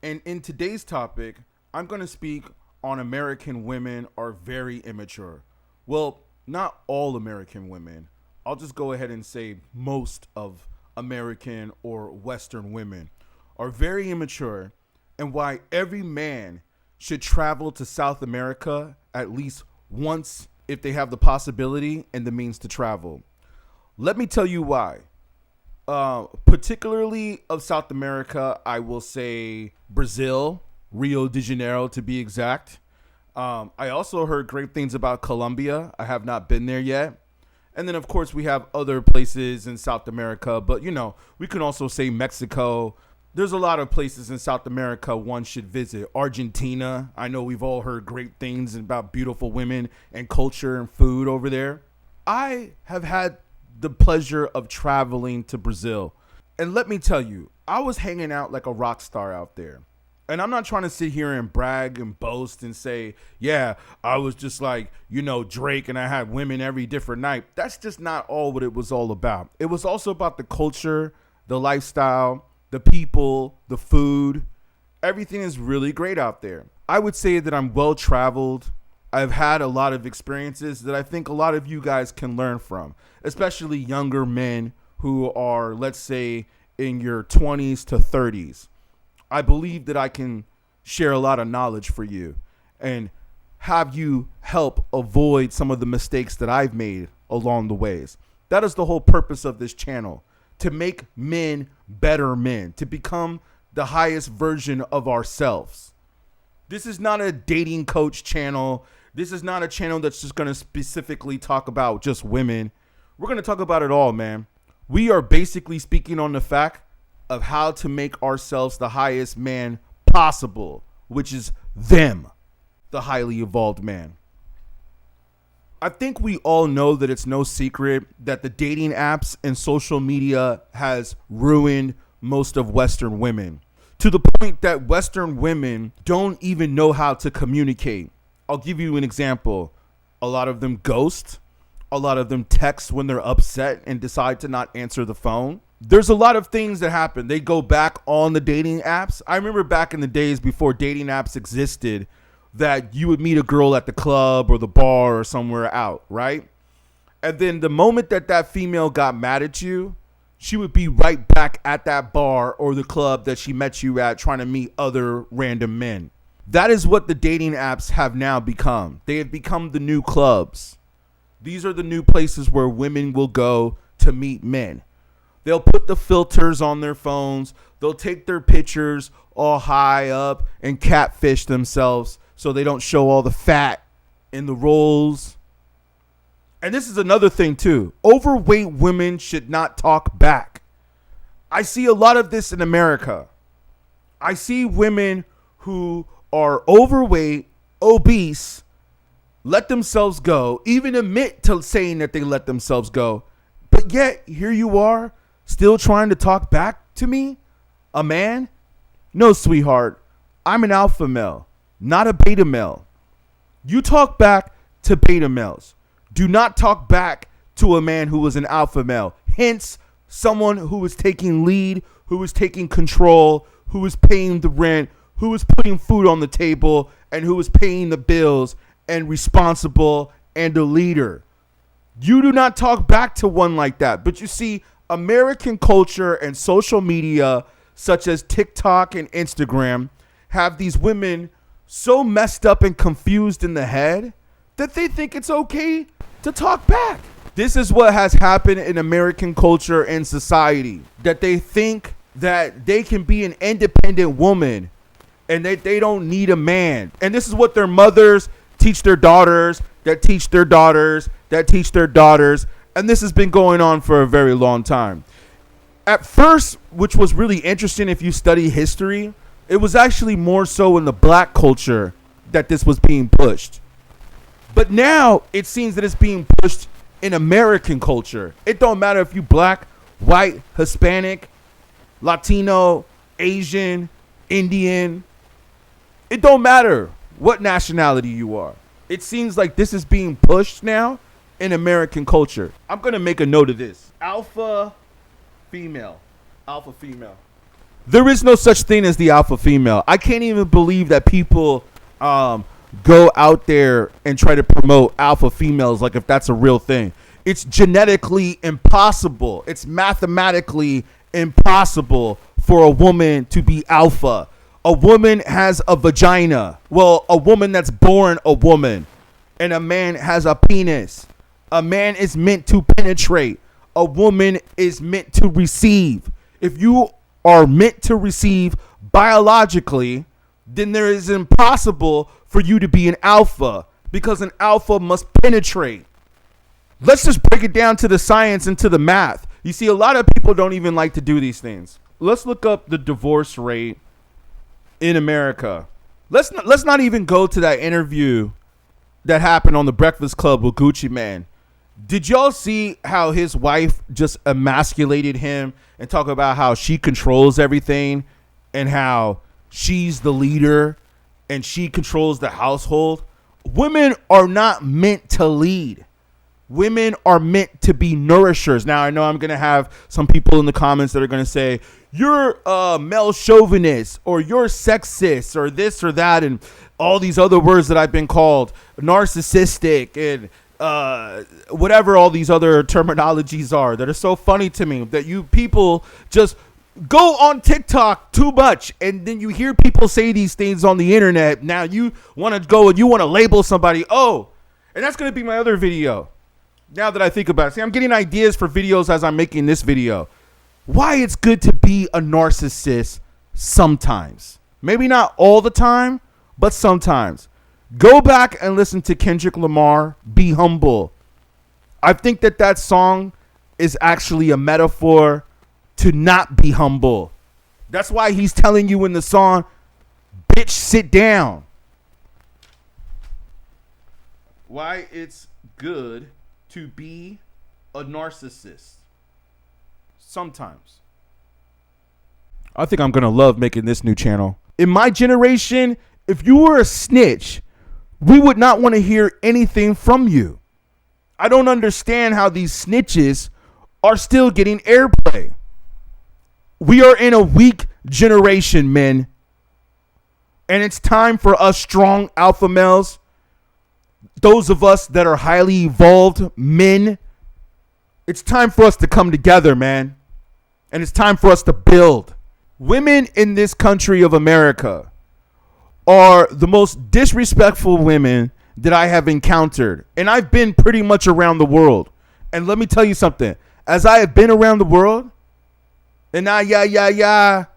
And in today's topic, I'm going to speak on American women are very immature. Well, not all American women. I'll just go ahead and say most of American or Western women are very immature, and why every man should travel to South America at least once if they have the possibility and the means to travel. Let me tell you why. Particularly of South America, I will say Brazil, Rio de Janeiro to be exact. I also heard great things about Colombia. I have not been there yet. And then, of course, we have other places in South America. But, we can also say Mexico. There's a lot of places in South America one should visit. Argentina. I know we've all heard great things about beautiful women and culture and food over there. I have had the pleasure of traveling to Brazil. And let me tell you, I was hanging out like a rock star out there. And I'm not trying to sit here and brag and boast and say, yeah, I was just like, Drake and I had women every different night. That's just not all what it was all about. It was also about the culture, the lifestyle, the people, the food. Everything is really great out there. I would say that I'm well traveled. I've had a lot of experiences that I think a lot of you guys can learn from, especially younger men who are, let's say, in your 20s to 30s. I believe that I can share a lot of knowledge for you and have you help avoid some of the mistakes that I've made along the ways. That is the whole purpose of this channel, to make men better men, to become the highest version of ourselves. This is not a dating coach channel. This is not a channel that's just going to specifically talk about just women. We're going to talk about it all, man. We are basically speaking on the fact of how to make ourselves the highest man possible, which is them, the highly evolved man. I think we all know that it's no secret that the dating apps and social media has ruined most of Western women, to the point that Western women don't even know how to communicate. I'll give you an example. A lot of them ghost. A lot of them text when they're upset and decide to not answer the phone. There's a lot of things that happen. They go back on the dating apps. I remember back in the days before dating apps existed that you would meet a girl at the club or the bar or somewhere out, right? And then the moment that that female got mad at you, she would be right back at that bar or the club that she met you at trying to meet other random men. That is what the dating apps have now become. They have become the new clubs. These are the new places where women will go to meet men. They'll put the filters on their phones. They'll take their pictures all high up and catfish themselves so they don't show all the fat in the rolls. And this is another thing too. Overweight women should not talk back. I see a lot of this in America. I see women who are overweight, obese, let themselves go, even admit to saying that they let themselves go. But yet, here you are, still trying to talk back to me? A man? No, sweetheart. I'm an alpha male, not a beta male. You talk back to beta males. Do not talk back to a man who was an alpha male. Hence, someone who was taking lead, who was taking control, who was paying the rent, who was putting food on the table, and who was paying the bills and responsible and a leader. You do not talk back to one like that. But you see, American culture and social media, such as TikTok and Instagram, have these women so messed up and confused in the head that they think it's okay to talk back. This is what has happened in American culture and society, that they think that they can be an independent woman and that they don't need a man. And this is what their mothers teach their daughters, that teach their daughters, that teach their daughters. And this has been going on for a very long time. At first, which was really interesting if you study history, it was actually more so in the black culture that this was being pushed. But now it seems that it's being pushed in American culture. It don't matter if you black, white, Hispanic, Latino, Asian, Indian. It don't matter what nationality you are. It seems like this is being pushed now in American culture. I'm going to make a note of this. Alpha female. Alpha female. There is no such thing as the alpha female. I can't even believe that people go out there and try to promote alpha females like if that's a real thing. It's genetically impossible. It's mathematically impossible for a woman to be alpha. A woman has a vagina. Well, a woman that's born a woman. And a man has a penis. A man is meant to penetrate. A woman is meant to receive. If you are meant to receive biologically, then there is impossible for you to be an alpha, because an alpha must penetrate. Let's just break it down to the science and to the math. You see, a lot of people don't even like to do these things. Let's look up the divorce rate in America. Let's not even go to that interview that happened on the Breakfast Club with Gucci Mane. Did y'all see how his wife just emasculated him and talk about how she controls everything and how she's the leader and she controls the household? Women are not meant to lead. Women are meant to be nourishers. Now, I know I'm going to have some people in the comments that are going to say, you're a male chauvinist or you're sexist or this or that and all these other words that I've been called, narcissistic and whatever all these other terminologies are that are so funny to me, that you people just go on TikTok too much and then you hear people say these things on the internet. Now you want to go and you want to label somebody. Oh, and that's going to be my other video. Now that I think about it, see, I'm getting ideas for videos as I'm making this video. Why it's good to be a narcissist sometimes. Maybe not all the time, but sometimes. Go back and listen to Kendrick Lamar, Be Humble. I think that song is actually a metaphor to not be humble. That's why he's telling you in the song, bitch, sit down. Why it's good to be a narcissist. Sometimes. I think I'm going to love making this new channel. In my generation, if you were a snitch, we would not want to hear anything from you. I don't understand how these snitches are still getting airplay. We are in a weak generation, men. And it's time for us strong alpha males, those of us that are highly evolved men, it's time for us to come together, man. And it's time for us to build. Women in this country of America are the most disrespectful women that I have encountered. And I've been pretty much around the world. And let me tell you something. As I have been around the world, and I got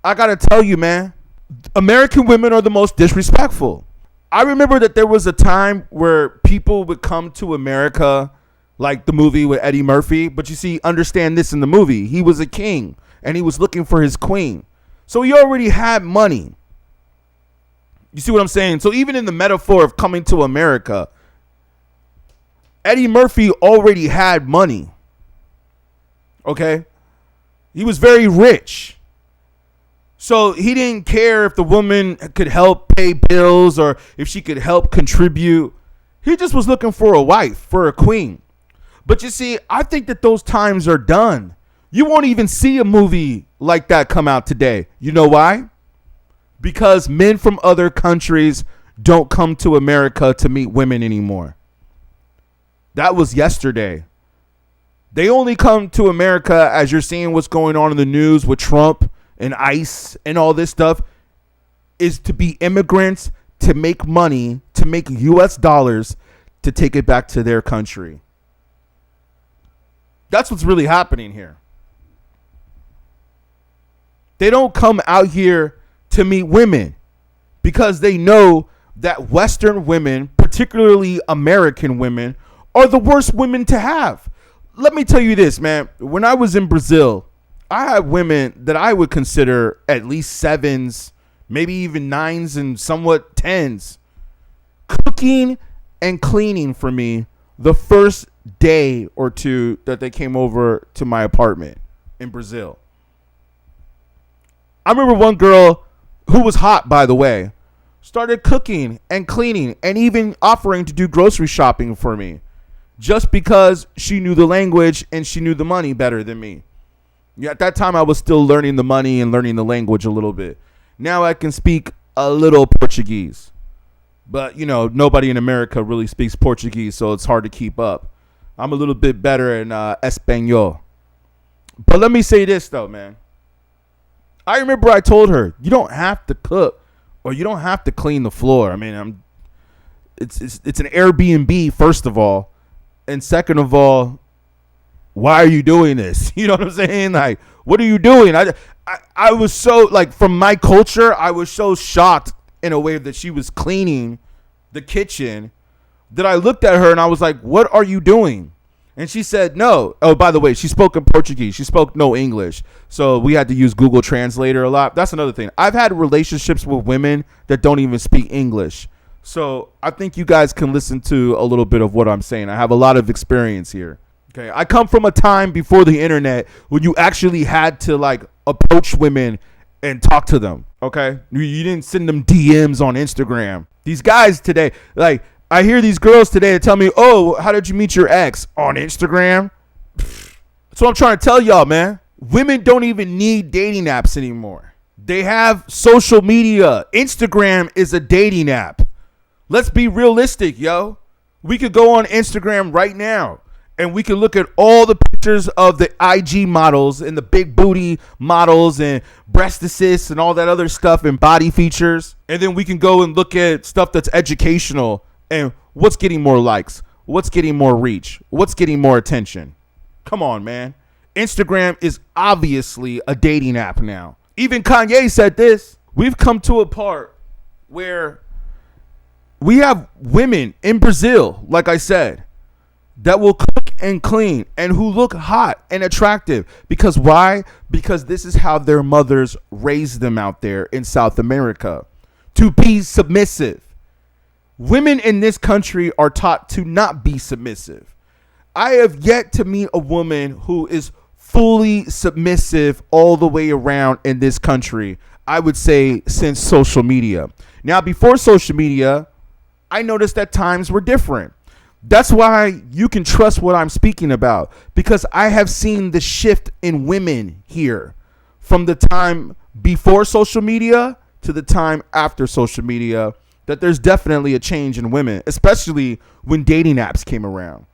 to tell you, man, American women are the most disrespectful. I remember that there was a time where people would come to America, like the movie with Eddie Murphy. But you see, understand this in the movie. He was a king and he was looking for his queen. So he already had money. You see what I'm saying? So even in the metaphor of coming to America, Eddie Murphy already had money. Okay? He was very rich. So he didn't care if the woman could help pay bills or if she could help contribute. He just was looking for a wife, for a queen. But you see, I think that those times are done. You won't even see a movie like that come out today. You know why? Because men from other countries don't come to America to meet women anymore. That was yesterday. They only come to America, as you're seeing what's going on in the news with Trump and ICE and all this stuff, is to be immigrants, to make money, to make US dollars, to take it back to their country. That's what's really happening here. They don't come out here to meet women because they know that Western women, particularly American women, are the worst women to have. Let me tell you this, man. When I was in Brazil, I had women that I would consider at least 7s, maybe even 9s and somewhat 10s, cooking and cleaning for me the first day or two that they came over to my apartment in Brazil. I remember one girl who was hot, by the way, started cooking and cleaning and even offering to do grocery shopping for me just because she knew the language and she knew the money better than me. Yeah, at that time, I was still learning the money and learning the language a little bit. Now I can speak a little Portuguese. But, you know, nobody in America really speaks Portuguese, so it's hard to keep up. I'm a little bit better in Espanol. But let me say this, though, man. I remember I told her, you don't have to cook or you don't have to clean the floor. I mean, it's an Airbnb, first of all. And second of all, why are you doing this? You know what I'm saying? Like, what are you doing? I was so, like, from my culture, I was so shocked in a way that she was cleaning the kitchen that I looked at her and I was like, what are you doing? And she said, no. Oh, by the way, she spoke in Portuguese. She spoke no English. So we had to use Google Translator a lot. That's another thing. I've had relationships with women that don't even speak English. So I think you guys can listen to a little bit of what I'm saying. I have a lot of experience here. Okay. I come from a time before the internet when you actually had to like approach women and talk to them. Okay. You didn't send them DMs on Instagram. These guys today, like, I hear these girls today that tell me, oh, how did you meet your ex? On Instagram? That's what I'm trying to tell y'all, man. Women don't even need dating apps anymore. They have social media. Instagram is a dating app. Let's be realistic, yo. We could go on Instagram right now and we could look at all the pictures of the IG models and the big booty models and breast assists and all that other stuff and body features. And then we can go and look at stuff that's educational. And what's getting more likes? What's getting more reach? What's getting more attention? Come on, man. Instagram is obviously a dating app now. Even Kanye said this. We've come to a part where we have women in Brazil, like I said, that will cook and clean and who look hot and attractive. Because why? Because this is how their mothers raised them out there in South America. To be submissive. Women in this country are taught to not be submissive. I have yet to meet a woman who is fully submissive all the way around in this country, I would say, since social media. Now, before social media, I noticed that times were different. That's why you can trust what I'm speaking about, because I have seen the shift in women here from the time before social media to the time after social media. That there's definitely a change in women, especially when dating apps came around.